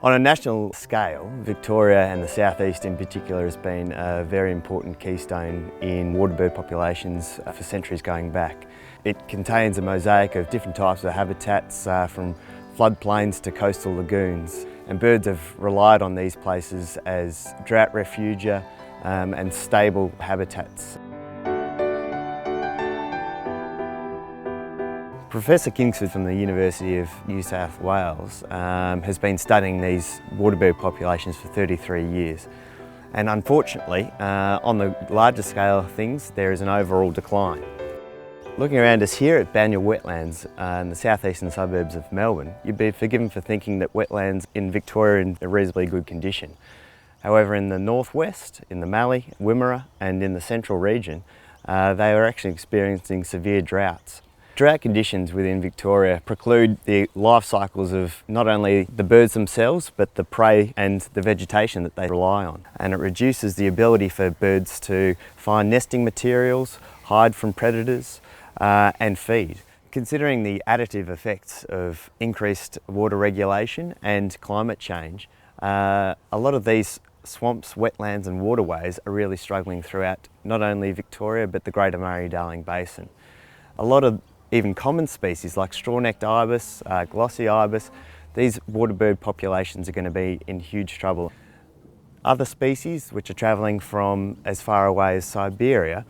On a national scale, Victoria and the southeast in particular has been a very important keystone in waterbird populations for centuries going back. It contains a mosaic of different types of habitats from floodplains to coastal lagoons, and birds have relied on these places as drought refugia and stable habitats. Professor Kingsford from the University of New South Wales has been studying these waterbird populations for 33 years. And unfortunately, on the larger scale of things, there is an overall decline. Looking around us here at Banyule Wetlands in the southeastern suburbs of Melbourne, you'd be forgiven for thinking that wetlands in Victoria are in a reasonably good condition. However, in the northwest, in the Mallee, Wimmera and in the central region, they are actually experiencing severe droughts. Drought conditions within Victoria preclude the life cycles of not only the birds themselves, but the prey and the vegetation that they rely on. And it reduces the ability for birds to find nesting materials, hide from predators, and feed. Considering the additive effects of increased water regulation and climate change, a lot of these swamps, wetlands and waterways are really struggling throughout not only Victoria, but the Greater Murray-Darling Basin. A lot of even common species like straw-necked ibis, glossy ibis, these waterbird populations are going to be in huge trouble. Other species which are travelling from as far away as Siberia,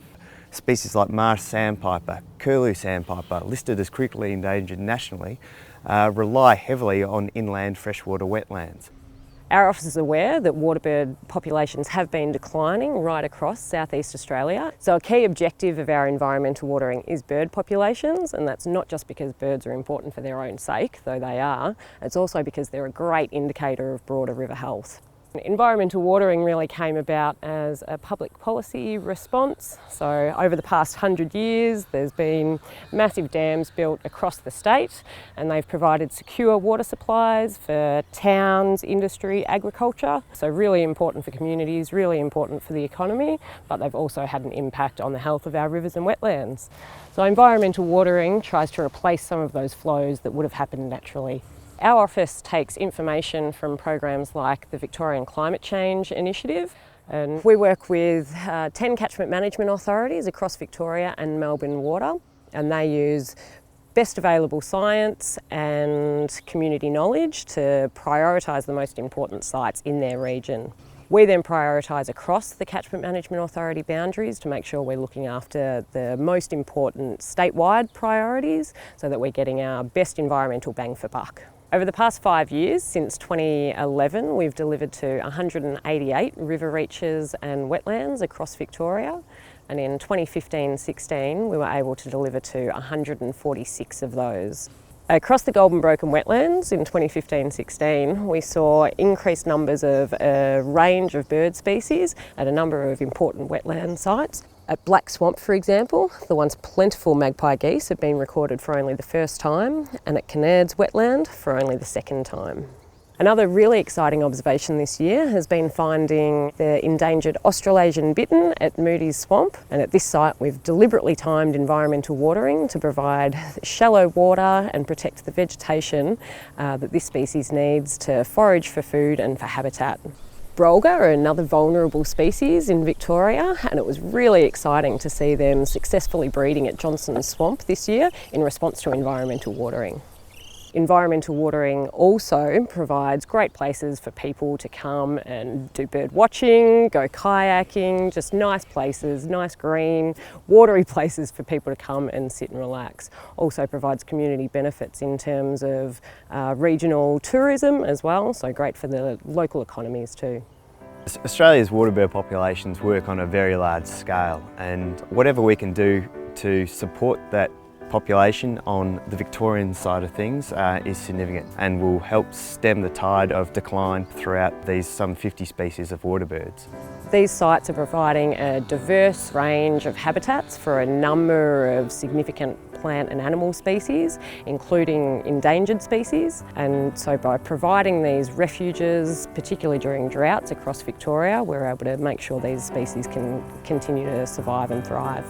species like marsh sandpiper, curlew sandpiper, listed as critically endangered nationally, rely heavily on inland freshwater wetlands. Our office is aware that waterbird populations have been declining right across Southeast Australia. So a key objective of our environmental watering is bird populations, and that's not just because birds are important for their own sake, though they are, it's also because they're a great indicator of broader river health. Environmental watering really came about as a public policy response. So over the past 100 years, there's been massive dams built across the state, and they've provided secure water supplies for towns, industry, agriculture. So really important for communities, really important for the economy, but they've also had an impact on the health of our rivers and wetlands. So environmental watering tries to replace some of those flows that would have happened naturally. Our office takes information from programs like the Victorian Climate Change Initiative, and we work with 10 catchment management authorities across Victoria and Melbourne Water, and they use best available science and community knowledge to prioritise the most important sites in their region. We then prioritise across the catchment management authority boundaries to make sure we're looking after the most important statewide priorities so that we're getting our best environmental bang for buck. Over the past 5 years, since 2011, we've delivered to 188 river reaches and wetlands across Victoria. And in 2015-16, we were able to deliver to 146 of those. Across the Goulburn Broken wetlands in 2015-16, we saw increased numbers of a range of bird species at a number of important wetland sites. At Black Swamp, for example, the once plentiful magpie geese have been recorded for only the first time, and at Kinnairds wetland for only the second time. Another really exciting observation this year has been finding the endangered Australasian bittern at Moody's Swamp, and at this site we've deliberately timed environmental watering to provide shallow water and protect the vegetation that this species needs to forage for food and for habitat. Brolga are another vulnerable species in Victoria, and it was really exciting to see them successfully breeding at Johnson's Swamp this year in response to environmental watering. Environmental watering also provides great places for people to come and do bird watching, go kayaking, just nice places, nice green, watery places for people to come and sit and relax. Also provides community benefits in terms of regional tourism as well, so great for the local economies too. Australia's waterbird populations work on a very large scale, and whatever we can do to support that population on the Victorian side of things is significant and will help stem the tide of decline throughout these some 50 species of waterbirds. These sites are providing a diverse range of habitats for a number of significant plant and animal species, including endangered species. And so by providing these refuges, particularly during droughts across Victoria, we're able to make sure these species can continue to survive and thrive.